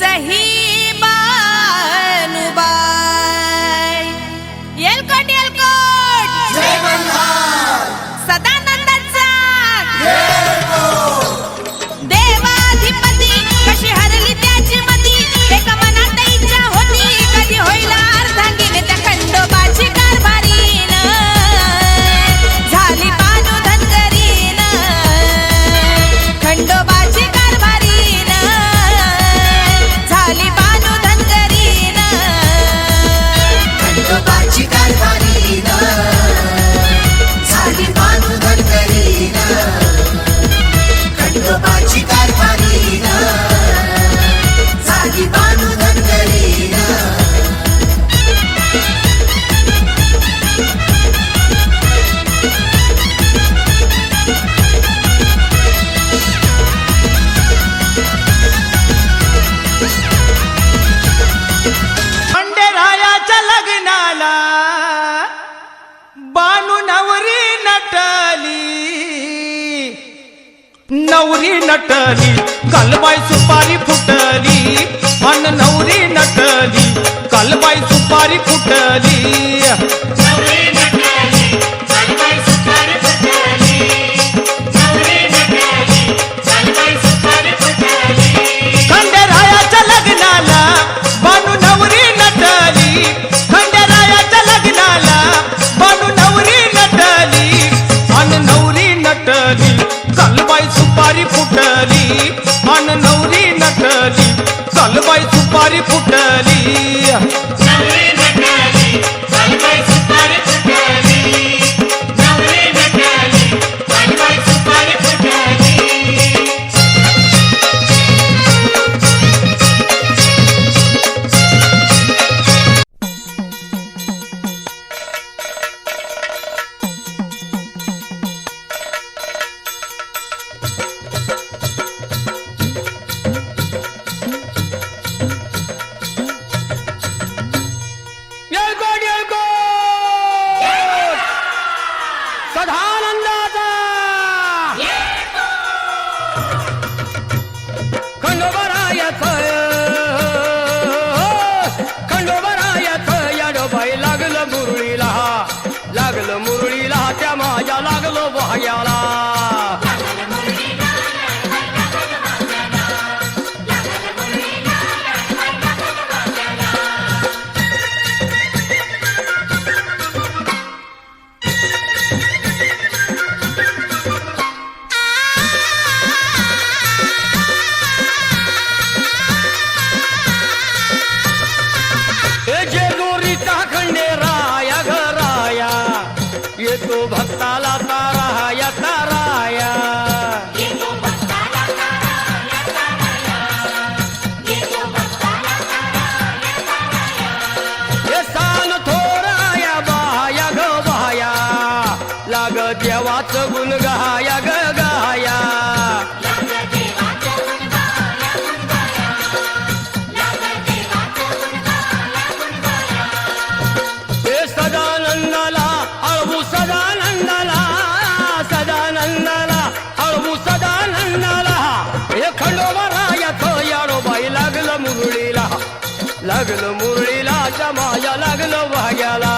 ही बानुबाई येलकोट येलकोट जय मल्हार सदानंदाचा येलकोट देवाधिपती कशी हरली त्याची मती एका मनात इच्छा होती कधी होईल अर्धांगीन त्या खंडोबाची कारभारीन झाली बानू धनगरीन खंडोबाची कारभारीन झाली बानू धनगरीन खंडोबाची कारभारीन झाली बानू धनगरीन खंडोबाची कारभारीन झाली बानू धनगरीन खंडेरायाच्या लग्नाला बानू नवरी नटली कालबाई सुपारी फुटली अन नवरी नटली कालबाई सुपारी फुटली खंडेरायाच्या लग्नाला बानू नवरी नटली खंडेरायाच्या लग्नाला बानू नवरी नटली अन नवरी नटली कालबाई सुपारी फुटली अन नवरी नटली कालबाई सुपारी फुटली येलकोट येलकोट सदानंदाचा खंडोबरायाचं याडोबाई लागलं मुरळीला त्या माझ्या लागलो भाग्याला जेजुरीचा खंडेराया घराया येतो भक्ताला ताराया ताराया हे सान थोराया बाया ग बाया लाग देवाचं गुण गाया ग गाया सदानंदाला अळवू सदानंदाला अळवू सदानंदाला हे खंडोबरायाचं याडोबाई लागलं मुरळीला त्या माझ्या लागलं भाग्याला